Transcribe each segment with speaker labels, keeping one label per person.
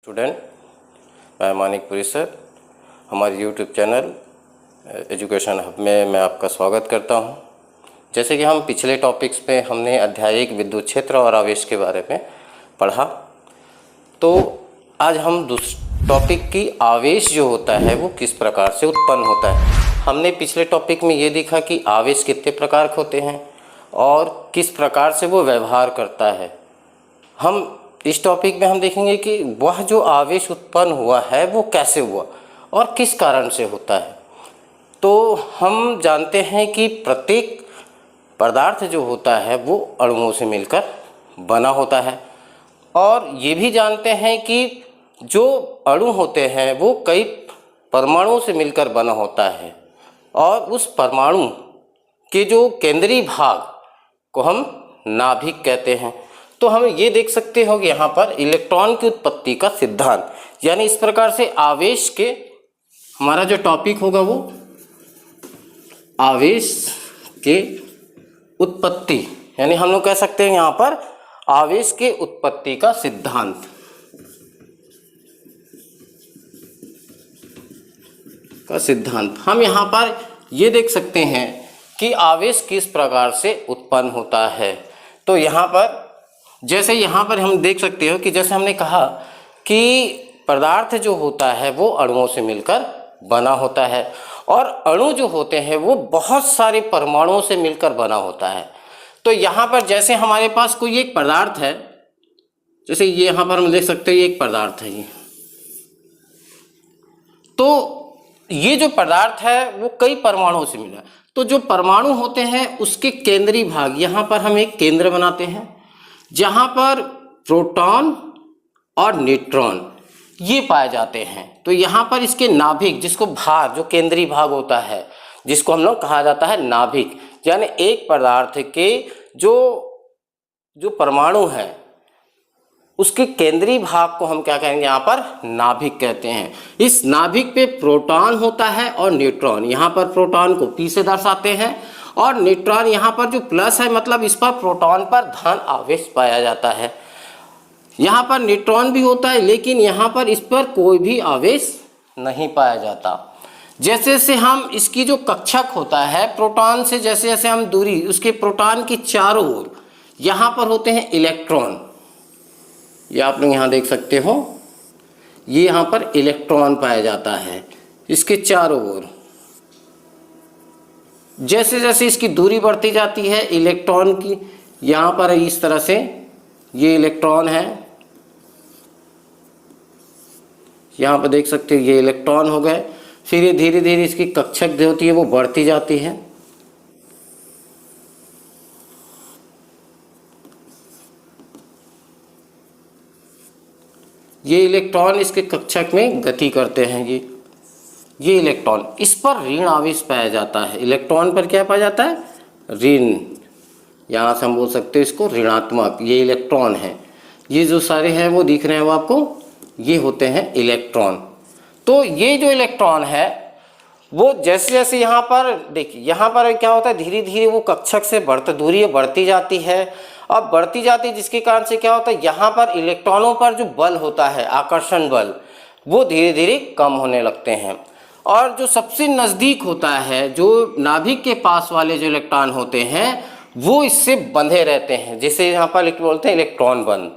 Speaker 1: Student, मैं Manikpuri sir, हमारे YouTube channel education hub में मैं आपका स्वागत करता हूं। जैसे कि हम पिछले टॉपिक्स में हमने अध्याय 1 विद्युत क्षेत्र और आवेश के बारे में पढ़ा, तो आज हम टॉपिक की आवेश जो होता है वो किस प्रकार से उत्पन्न होता है। हमने पिछले टॉपिक में ये देखा कि आवेश कितने प्रकार के होते हैं और किस प्रकार से वो व्यवहार करता है। हम इस टॉपिक में हम देखेंगे कि वह जो आवेश उत्पन्न हुआ है वो कैसे हुआ और किस कारण से होता है। तो हम जानते हैं कि प्रत्येक पदार्थ जो होता है वो अणुओं से मिलकर बना होता है, और ये भी जानते हैं कि जो अणु होते हैं वो कई परमाणुओं से मिलकर बना होता है, और उस परमाणु के जो केंद्रीय भाग को हम नाभिक कहते हैं। तो हम ये देख सकते हो कि यहाँ पर इलेक्ट्रॉन की उत्पत्ति का सिद्धांत, यानी इस प्रकार से आवेश के हमारा जो टॉपिक होगा वो आवेश के उत्पत्ति, यानी हम लोग कह सकते हैं यहाँ पर आवेश के उत्पत्ति का सिद्धांत हम यहाँ पर ये देख सकते हैं कि आवेश किस प्रकार से उत्पन्न होता है। तो यहाँ पर जैसे यहाँ पर हम देख सकते हो कि जैसे हमने कहा कि पदार्थ जो होता है वो अणुओं से मिलकर बना होता है, और अणु जो होते हैं वो बहुत सारे परमाणुओं से मिलकर बना होता है। तो यहाँ पर जैसे हमारे पास कोई एक पदार्थ है, जैसे ये यहाँ पर हम देख सकते हैं ये एक पदार्थ है, ये तो ये जो पदार्थ है वो कई परमाणुओं से मिला। तो जो परमाणु होते हैं उसके केंद्रीय भाग, यहाँ पर हम एक केंद्र बनाते हैं जहाँ पर प्रोटॉन और न्यूट्रॉन ये पाए जाते हैं। तो यहाँ पर इसके नाभिक, जिसको भाग, जो केंद्रीय भाग होता है जिसको हम लोग कहा जाता है नाभिक, यानी एक पदार्थ के जो परमाणु है उसके केंद्रीय भाग को हम क्या कहेंगे, यहाँ पर नाभिक कहते हैं। इस नाभिक पे प्रोटॉन होता है और न्यूट्रॉन, यहाँ पर प्रोटॉन को P से दर्शाते हैं और न्यूट्रॉन यहाँ पर जो प्लस है, मतलब इस पर प्रोटॉन पर धन आवेश पाया जाता है। यहाँ पर न्यूट्रॉन भी होता है लेकिन यहाँ पर इस पर कोई भी आवेश नहीं पाया जाता। जैसे जैसे हम इसकी जो कक्षक होता है प्रोटॉन से, जैसे जैसे हम दूरी, उसके प्रोटॉन की चारों ओर यहाँ पर होते हैं इलेक्ट्रॉन। ये आप लोग यहाँ देख सकते हो, ये यहाँ पर इलेक्ट्रॉन पाया जाता है इसके चारों ओर। जैसे जैसे इसकी दूरी बढ़ती जाती है इलेक्ट्रॉन की, यहाँ पर इस तरह से ये इलेक्ट्रॉन है, यहाँ पर देख सकते हो ये इलेक्ट्रॉन हो गए। फिर ये धीरे धीरे इसकी कक्षक जो होती है वो बढ़ती जाती है। ये इलेक्ट्रॉन इसके कक्षक में गति करते हैं। ये इलेक्ट्रॉन, इस पर ऋण आवेश पाया जाता है। इलेक्ट्रॉन पर क्या पाया जाता है, ऋण, यहाँ से हम बोल सकते हैं इसको ऋणात्मक। ये इलेक्ट्रॉन है, ये जो सारे हैं वो दिख रहे हैं वो आपको, ये होते हैं इलेक्ट्रॉन। तो ये जो इलेक्ट्रॉन है वो जैसे जैसे यहाँ पर देखिए, यहाँ पर क्या होता है, धीरे धीरे वो कक्षक से दूरी बढ़ती जाती है। अब बढ़ती जाती है जिसके कारण से क्या होता है, यहाँ पर इलेक्ट्रॉनों पर जो बल होता है, आकर्षण बल, वो धीरे धीरे कम होने लगते हैं। और जो सबसे नज़दीक होता है, जो नाभिक के पास वाले जो इलेक्ट्रॉन होते हैं वो इससे बंधे रहते हैं, जिसे यहाँ पर बोलते हैं इलेक्ट्रॉन बंध।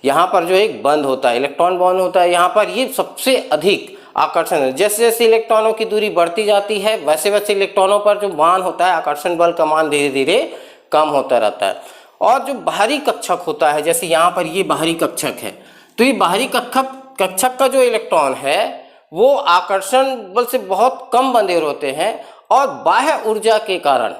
Speaker 1: यहाँ पर जो एक बंध होता है, इलेक्ट्रॉन बॉन्ड होता है, यहाँ पर ये सबसे अधिक आकर्षण है। जैसे जैसे इलेक्ट्रॉनों की दूरी बढ़ती जाती है वैसे वैसे इलेक्ट्रॉनों पर जो मान होता है, आकर्षण बल का मान धीरे धीरे कम होता रहता है। और जो बाहरी कक्षक होता है, जैसे यहाँ पर ये बाहरी कक्षक है, तो ये बाहरी कक्षक का जो इलेक्ट्रॉन है वो आकर्षण बल से बहुत कम बंधे होते हैं, और बाह्य ऊर्जा के कारण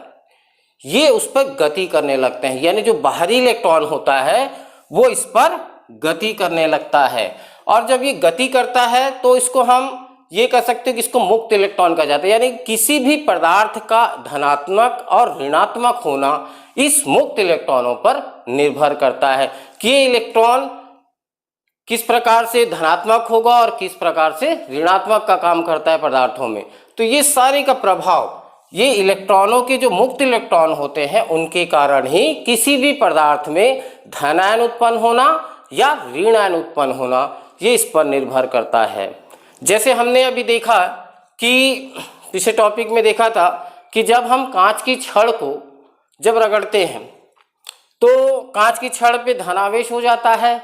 Speaker 1: ये उस पर गति करने लगते हैं। यानी जो बाहरी इलेक्ट्रॉन होता है वो इस पर गति करने लगता है, और जब ये गति करता है तो इसको हम ये कह सकते हैं कि इसको मुक्त इलेक्ट्रॉन कहा जाता है। यानी किसी भी पदार्थ का धनात्मक और ऋणात्मक होना इस मुक्त इलेक्ट्रॉनों पर निर्भर करता है कि ये इलेक्ट्रॉन किस प्रकार से धनात्मक होगा और किस प्रकार से ऋणात्मक का काम करता है पदार्थों में। तो ये सारे का प्रभाव ये इलेक्ट्रॉनों के जो मुक्त इलेक्ट्रॉन होते हैं उनके कारण ही किसी भी पदार्थ में धनायन उत्पन्न होना या ऋण आयन उत्पन्न होना ये इस पर निर्भर करता है। जैसे हमने अभी देखा कि पिछले टॉपिक में देखा था कि जब हम कांच की छड़ को जब रगड़ते हैं तो कांच की छड़ पे धनावेश हो जाता है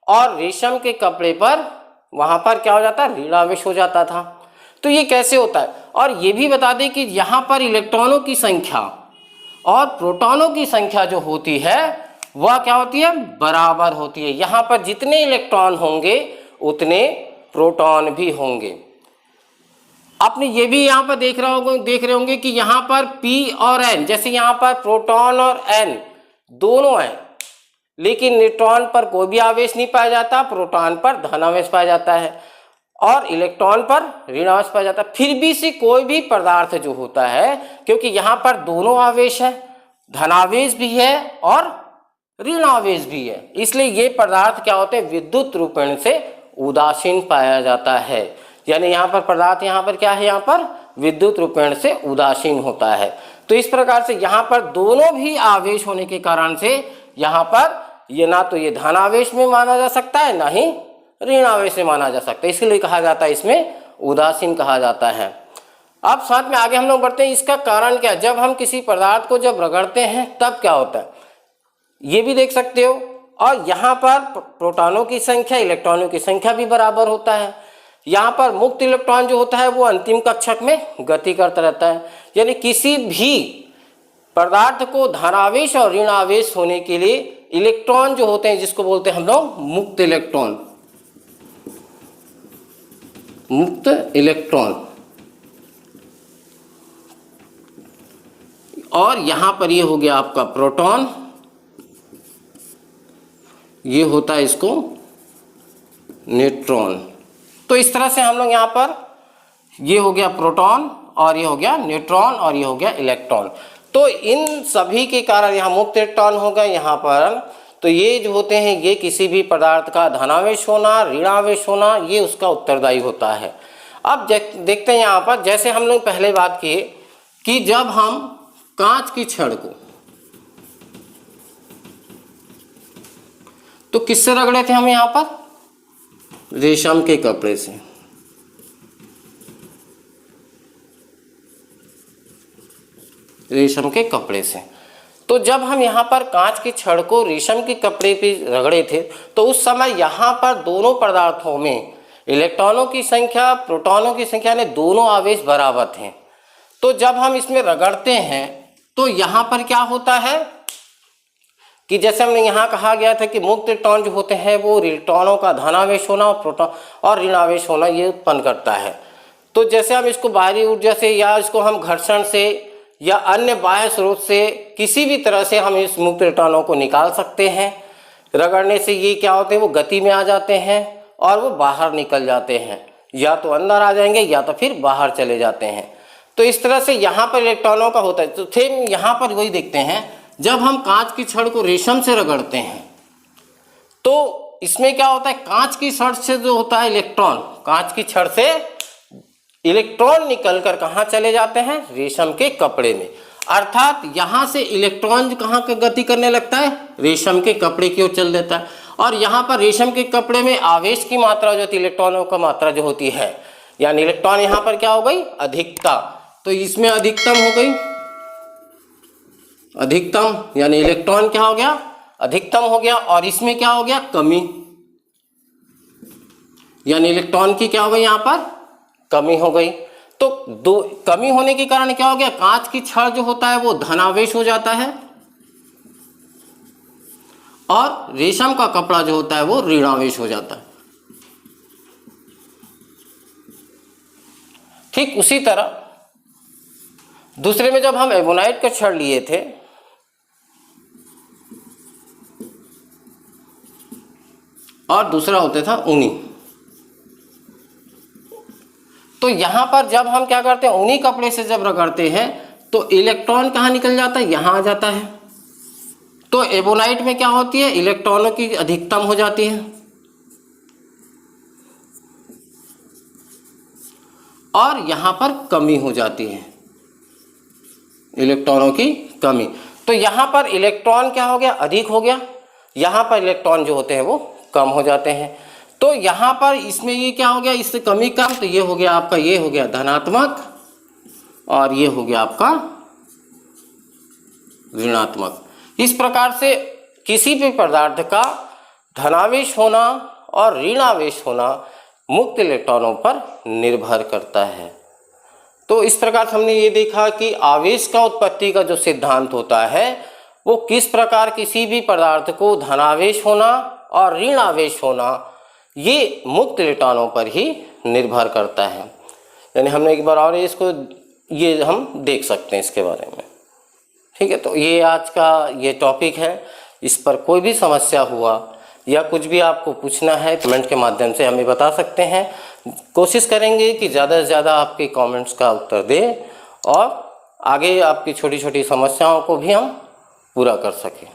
Speaker 1: और रेशम के कपड़े पर वहाँ पर क्या हो जाता है, ऋणावेश हो जाता था। तो ये कैसे होता है, और ये भी बता दें कि यहाँ पर इलेक्ट्रॉनों की संख्या और प्रोटॉनों की संख्या जो होती है वह क्या होती है, बराबर होती है। यहाँ पर जितने इलेक्ट्रॉन होंगे उतने प्रोटॉन भी होंगे। आपने ये भी यहाँ पर देख रहे होंगे कि यहाँ पर P और N, जैसे यहाँ पर प्रोटॉन और N दोनों हैं, लेकिन न्यूट्रॉन पर कोई भी आवेश नहीं पाया जाता, प्रोटॉन पर धनावेश पाया जाता है और इलेक्ट्रॉन पर ऋणावेश पाया जाता है। फिर भी से कोई भी पदार्थ जो होता है, क्योंकि यहाँ पर दोनों आवेश है, धनावेश भी है और ऋणावेश भी है, इसलिए ये पदार्थ क्या होते हैं, विद्युत रूपेण से उदासीन पाया जाता है। यानी यहाँ पर पदार्थ यहाँ पर क्या है, यहाँ पर विद्युत रूपेण से उदासीन होता है। तो इस प्रकार से यहाँ पर दोनों भी आवेश होने के कारण से यहाँ पर ये ना तो ये धनावेश में माना जा सकता है, ना ही ऋणावेश में माना जा सकता है, इसलिए कहा जाता है इसमें उदासीन कहा जाता है। अब साथ में आगे हम लोग बढ़ते हैं, इसका कारण क्या है। जब हम किसी पदार्थ को जब रगड़ते हैं तब क्या होता है, ये भी देख सकते हो। और यहाँ पर प्रोटॉनों की संख्या इलेक्ट्रॉनों की संख्या भी बराबर होता है। यहाँ पर मुक्त इलेक्ट्रॉन जो होता है वो अंतिम कक्षक में गति करता रहता है। यानी किसी भी पदार्थ को धनावेश और ऋणावेश होने के लिए इलेक्ट्रॉन जो होते हैं, जिसको बोलते हैं हम लोग मुक्त इलेक्ट्रॉन, मुक्त इलेक्ट्रॉन, और यहां पर ये हो गया आपका प्रोटॉन, ये होता है इसको न्यूट्रॉन। तो इस तरह से हम लोग यहाँ पर ये हो गया प्रोटॉन और ये हो गया न्यूट्रॉन और ये हो गया इलेक्ट्रॉन। तो इन सभी के कारण यहाँ मुक्त इलेक्ट्रॉन हो गए यहाँ पर, तो ये जो होते हैं ये किसी भी पदार्थ का धनावेश होना ऋणावेश होना ये उसका उत्तरदायी होता है। अब देखते हैं यहाँ पर, जैसे हम लोग पहले बात किए कि जब हम कांच की छड़ को तो किससे रगड़े थे हम, यहाँ पर रेशम के कपड़े से। रेशम के कपड़े से। तो जब हम यहाँ पर कांच की छड़ को रेशम के कपड़े पे रगड़े थे तो उस समय यहाँ पर दोनों पदार्थों में इलेक्ट्रॉनों की संख्या प्रोटॉनों की संख्या ने दोनों आवेश बराबर थे। तो जब हम इसमें रगड़ते हैं तो यहाँ पर क्या होता है कि जैसे हमने यहाँ कहा गया था कि मुक्त इलेक्ट्रॉन जो होते हैं वो इलेक्ट्रॉनों का धनावेश होना और प्रोटॉन और ऋणावेश होना ये उत्पन्न करता है। तो जैसे हम इसको बाहरी ऊर्जा से या इसको हम घर्षण से या अन्य बाह्य स्रोत से किसी भी तरह से हम इस मुक्त इलेक्ट्रॉनों को निकाल सकते हैं। रगड़ने से ये क्या होते हैं, वो गति में आ जाते हैं और वो बाहर निकल जाते हैं, या तो अंदर आ जाएंगे या तो फिर बाहर चले जाते हैं। तो इस तरह से यहाँ पर इलेक्ट्रॉनों का होता है। तो थे यहाँ पर वही देखते हैं, जब हम कांच की छड़ को रेशम से रगड़ते हैं तो इसमें क्या होता है, कांच की छड़ से जो होता है इलेक्ट्रॉन, कांच की छड़ से इलेक्ट्रॉन निकलकर कहाँ चले जाते हैं, रेशम के कपड़े में। अर्थात यहाँ से इलेक्ट्रॉन कहाँ का गति करने लगता है, रेशम के कपड़े की ओर चल देता है। और यहाँ पर रेशम के कपड़े में आवेश की मात्रा जो होती है, इलेक्ट्रॉनों का मात्रा जो होती है, यानी इलेक्ट्रॉन यहाँ पर क्या हो गई, अधिकता। तो इसमें अधिकतम हो गई, अधिकतम यानी इलेक्ट्रॉन क्या हो गया, अधिकतम हो गया। और इसमें क्या हो गया, कमी, यानी इलेक्ट्रॉन की क्या हो गई, यहाँ पर कमी हो गई। तो दो कमी होने के कारण क्या हो गया, कांच की छड़ जो होता है वो धनावेश हो जाता है और रेशम का कपड़ा जो होता है वो ऋणावेश हो जाता है। ठीक उसी तरह दूसरे में जब हम एबोनाइट का छड़ लिए थे और दूसरा होता था ऊनी, तो यहां पर जब हम क्या करते हैं, ऊनी कपड़े से जब रगड़ते हैं तो इलेक्ट्रॉन कहाँ निकल जाता है, यहां आ जाता है। तो एबोनाइट में क्या होती है, इलेक्ट्रॉनों की अधिकतम हो जाती है और यहां पर कमी हो जाती है, इलेक्ट्रॉनों की कमी। तो यहां पर इलेक्ट्रॉन क्या हो गया, अधिक हो गया, यहां पर इलेक्ट्रॉन जो होते हैं वो कम हो जाते हैं। तो यहाँ पर इसमें ये क्या हो गया, इससे कमी कम, तो ये हो गया आपका, ये हो गया धनात्मक और ये हो गया आपका ऋणात्मक। इस प्रकार से किसी भी पदार्थ का धनावेश होना और ऋणावेश होना मुक्त इलेक्ट्रॉनों पर निर्भर करता है। तो इस प्रकार से हमने ये देखा कि आवेश का उत्पत्ति का जो सिद्धांत होता है वो किस प्रकार किसी भी पदार्थ को धनावेश होना और ऋणावेश होना ये मुक्त इलेक्ट्रॉनों पर ही निर्भर करता है। यानी हमने एक बार और इसको ये हम देख सकते हैं इसके बारे में। ठीक है, तो ये आज का ये टॉपिक है। इस पर कोई भी समस्या हुआ या कुछ भी आपको पूछना है कमेंट के माध्यम से हमें बता सकते हैं। कोशिश करेंगे कि ज़्यादा से ज़्यादा आपके कमेंट्स का उत्तर दें और आगे आपकी छोटी छोटी समस्याओं को भी हम पूरा कर सकें।